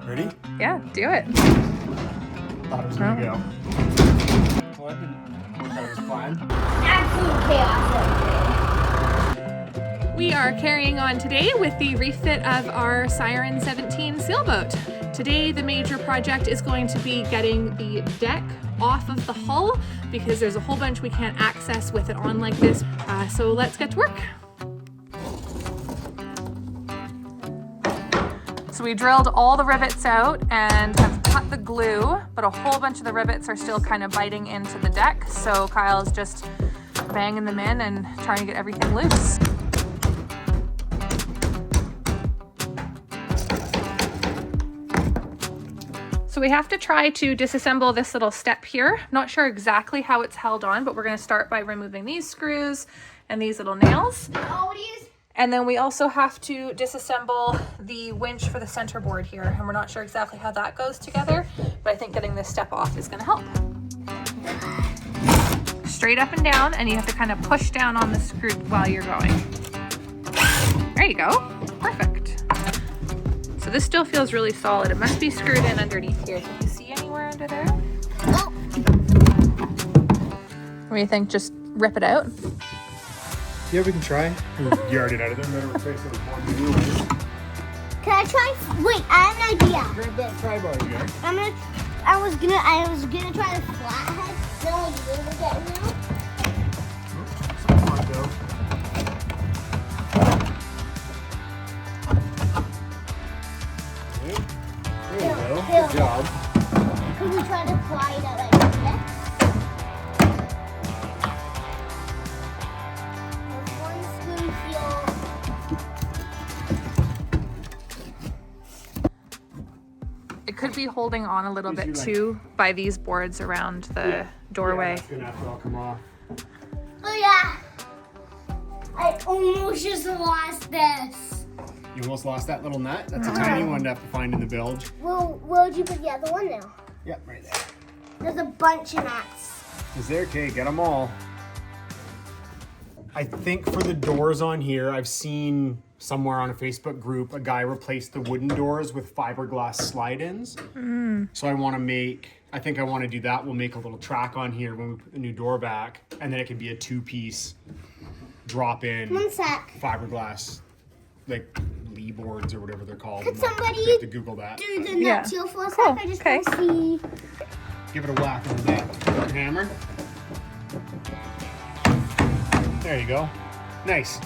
Ready? Yeah, do it. Thought it was gonna go. Well, that didn't work out as planned. Absolute chaos. We are carrying on today with the refit of our Siren 17 sailboat. Today the major project is going to be getting the deck off of the hull because there's a whole bunch we can't access with it on like this. So let's get to work. So we drilled all the rivets out and have cut the glue, but a whole bunch of the rivets are still kind of biting into the deck. So Kyle's just banging them in and trying to get everything loose. So we have to try to disassemble this little step here. Not sure exactly how it's held on, but we're gonna start by removing these screws and these little nails. And then we also have to disassemble the winch for the center board here. And we're not sure exactly how that goes together, but I think getting this step off is gonna help. Straight up and down, and you have to kind of push down on the screw while you're going. There you go, perfect. So this still feels really solid. It must be screwed in underneath here. Can you see anywhere under there? Oh. What do you think, just rip it out? Yeah, we can try. You already out of there. Better replace it with one new one. Can I try? Wait, I have an idea. Grab that pry bar again. I was gonna try the flathead. Then I'll do it again now. Come on, Bill. There you go. Good job. Can we try to fly it out like this? There's one spoon heel. It could be holding on a little bit too by these boards around the doorway. Yeah, that's gonna have to all come off. Oh yeah. I almost just lost this. You almost lost that little nut. That's a tiny one to have to find in the bilge. Well, where'd you put the other one now? Yep, right there. There's a bunch of nuts. Is there? Okay, get them all. I think for the doors on here, I've seen somewhere on a Facebook group, a guy replaced the wooden doors with fiberglass slide-ins. So I want to do that. We'll make a little track on here when we put the new door back, and then it can be a two-piece drop-in One sec. fiberglass, like lee boards or whatever they're called. Could I'm not- somebody you have to Google that. Do the Yeah. nut seal for a Cool, sec? I just okay. want to see. Give it a whack with that hammer. There you go. Nice.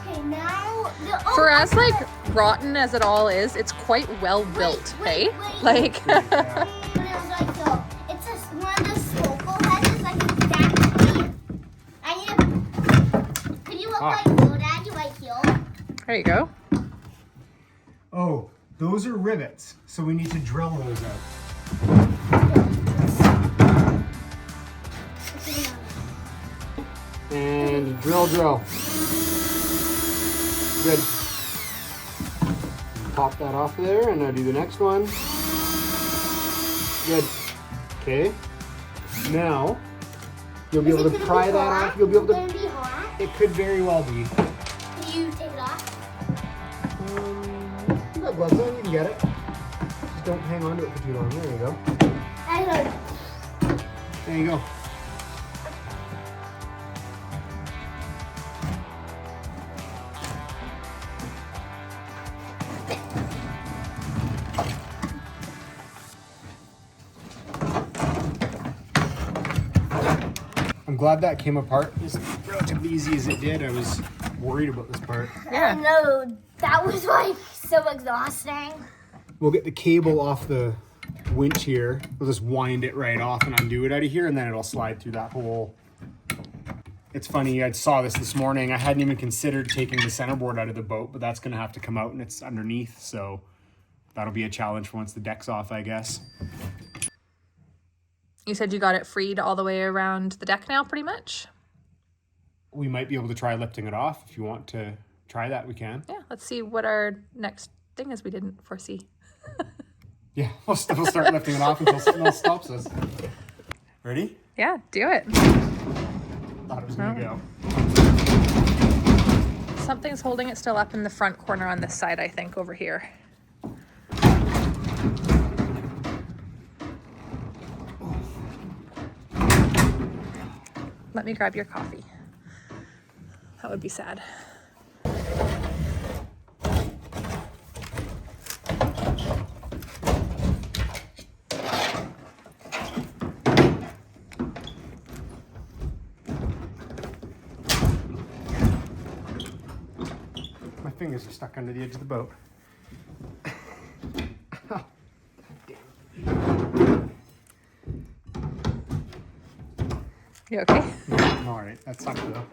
Okay, now For as like rotten as it all is, it's quite well built, wait, hey? wait. Like, But it was like so. It's just one of the smokel heads is like exactly. I need. Could you look like Dad? You might heal. there you go. Oh, those are rivets, so we need to drill those out. And drill. Good. Pop that off there, and I'll do the next one. Good. Okay. Now, you'll be able to pry that off. You'll be able to. Gonna be hot. It could very well be. Can you take it off? You got gloves on, you can get it. Just don't hang on to it for too long. There you go. I heard. There you go. I'm glad that came apart as relatively easy as it did. I was worried about this part. I know that was like so exhausting. We'll get the cable off the winch here. We'll just wind it right off and undo it out of here, and then it'll slide through that hole. It's funny, I saw this morning. I hadn't even considered taking the centerboard out of the boat, but that's gonna have to come out and it's underneath, so that'll be a challenge for once the deck's off, I guess. You said you got it freed all the way around the deck now, pretty much? We might be able to try lifting it off. If you want to try that, we can. Yeah, let's see what our next thing is we didn't foresee. Yeah, we'll start lifting it off until something else stops us. Ready? Yeah, do it. Thought it was gonna go. Something's holding it still up in the front corner on this side, I think, over here. Let me grab your coffee. That would be sad. My fingers are stuck under the edge of the boat. You okay? I'm all right. That sucked though.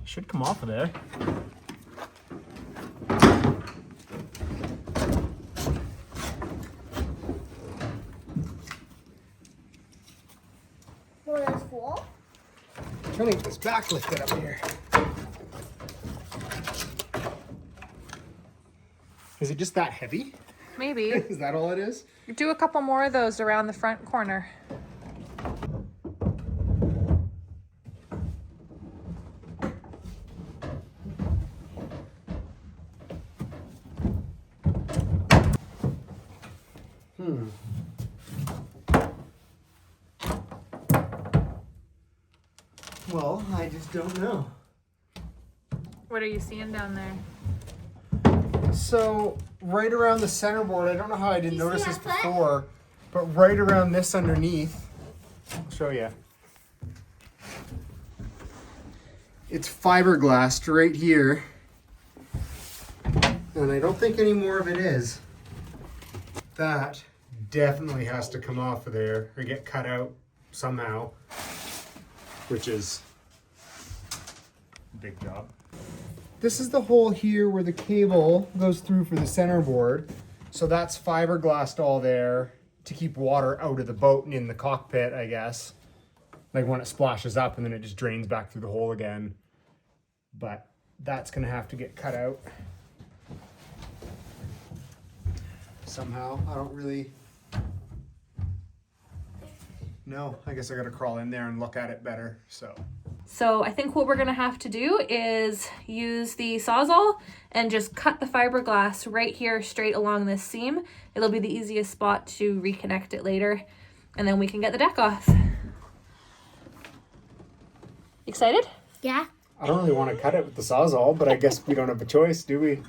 Should come off of there. Well, that's full. I'm trying to get this back lifted up here. Is it just that heavy? Maybe. Is that all it is? Do a couple more of those around the front corner. Well, I just don't know. What are you seeing down there? So, right around the center board, I don't know how I didn't You see notice this that foot? before, but right around this underneath, I'll show you. It's fiberglass right here. And I don't think any more of it is. That definitely has to come off of there or get cut out somehow, which is a big job. This is the hole here where the cable goes through for the center board. So that's fiberglassed all there to keep water out of the boat and in the cockpit, I guess. Like when it splashes up and then it just drains back through the hole again. But that's gonna have to get cut out somehow. I don't really know. I guess I gotta crawl in there and look at it better, So I think what we're gonna have to do is use the Sawzall and just cut the fiberglass right here straight along this seam. It'll be the easiest spot to reconnect it later, and then we can get the deck off. Excited? Yeah. I don't really want to cut it with the Sawzall, but I guess we don't have a choice, do we?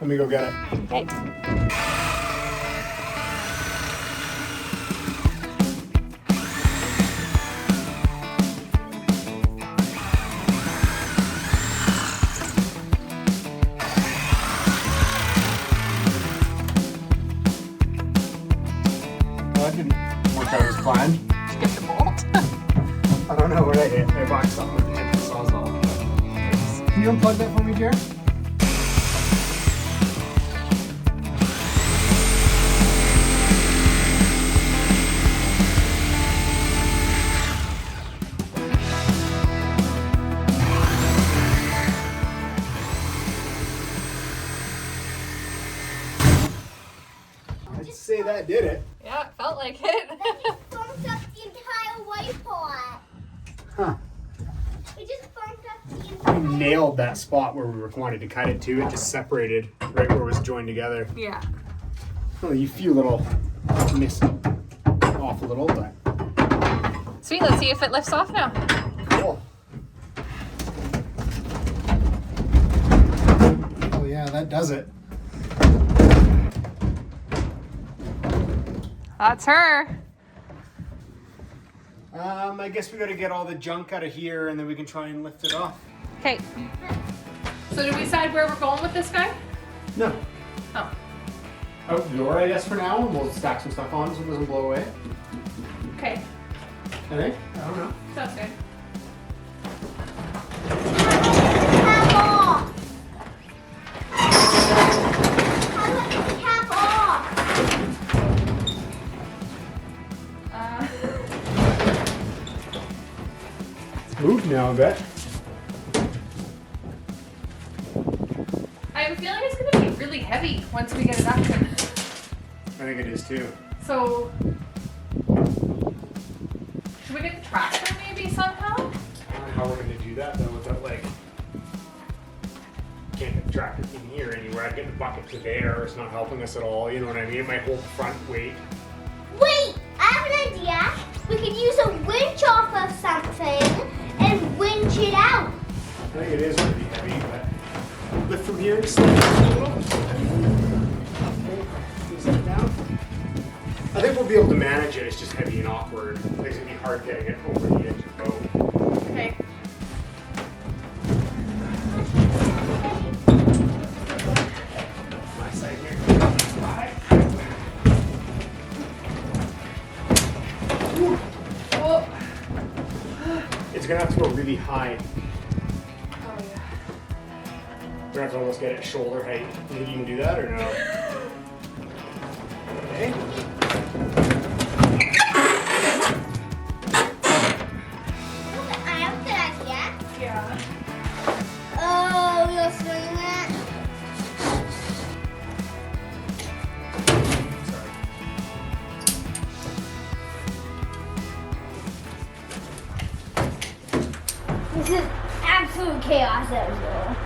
Let me go get it. Okay. Well, that didn't work out as planned. Did you get the bolt? I don't know what I hit. I boxed something with the Sawzall. Can you unplug that for me, Jared? I'd say that did it. Yeah, it felt like it. That just bumped up the entire white part. Huh. It just bumped up the We entire. nailed that spot where we wanted to cut it to. It just separated right where it was joined together. Yeah. Well, you feel a little missed off a little, but Sweet, let's see if it lifts off now. cool. Oh yeah, that does it. That's her. I guess we gotta get all the junk out of here and then we can try and lift it off. Okay. So did we decide where we're going with this guy? No. Oh. Out the door, I guess, for now, and we'll stack some stuff on so it doesn't blow away. Okay. I think. I don't know. Sounds good. Cap off. How about the cap off? It's moved now a bit. I have a feeling it's going to be really heavy once we get it up. I think it is too. So, should we get the tractor maybe somehow? I don't know how we're gonna do that though without like, can't get the tractor in here anywhere. I'd get the bucket to there. It's not helping us at all. You know what I mean? It might hold the front weight. Wait, I have an idea. We could use a winch off of something and winch it out. I think it is really heavy, but lift from here and slide it a little. Things like down. I think we'll be able to manage it. It's just heavy and awkward. I think it's gonna be hard getting it over the edge of the boat. Okay. My side here. Oh. It's gonna have to go really high. Oh yeah. We're gonna have to almost get it shoulder height. You think you can do that or no? Okay. I have a good idea. Yeah. Oh, you'll swing that. Sorry. This is absolute chaos out here.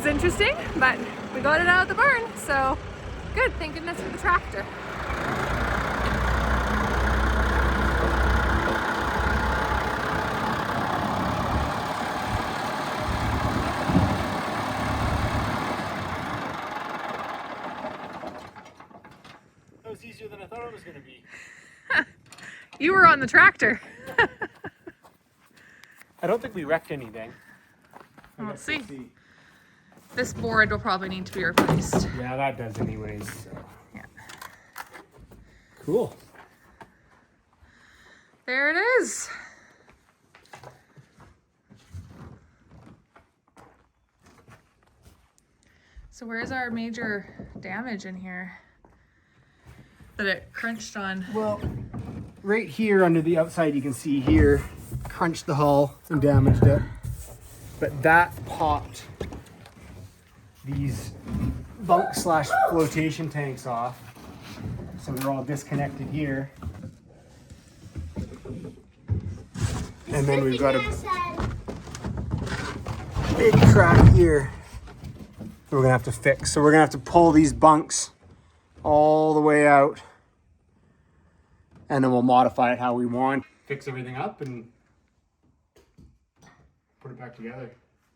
Interesting, but we got it out of the barn, so good. Thank goodness for the tractor. That was easier than I thought it was going to be. You were on the tractor. I don't think we wrecked anything. Let's see. This board will probably need to be replaced. Yeah, that does anyways. So. Yeah. Cool. There it is. So where's our major damage in here that it crunched on? Well, right here under the outside, you can see here, crunched the hull and damaged it. But that popped these bunk slash flotation tanks off. So they're all disconnected here. And then we've got a big crack here that we're gonna have to fix. So we're gonna have to pull these bunks all the way out, and then we'll modify it how we want. Fix everything up and put it back together.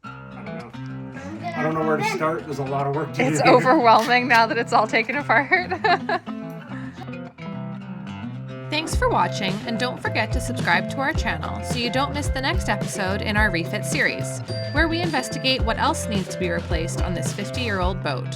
I don't know where to start. There's a lot of work to do. It's overwhelming now that it's all taken apart. Thanks for watching, and don't forget to subscribe to our channel so you don't miss the next episode in our refit series, where we investigate what else needs to be replaced on this 50-year-old boat.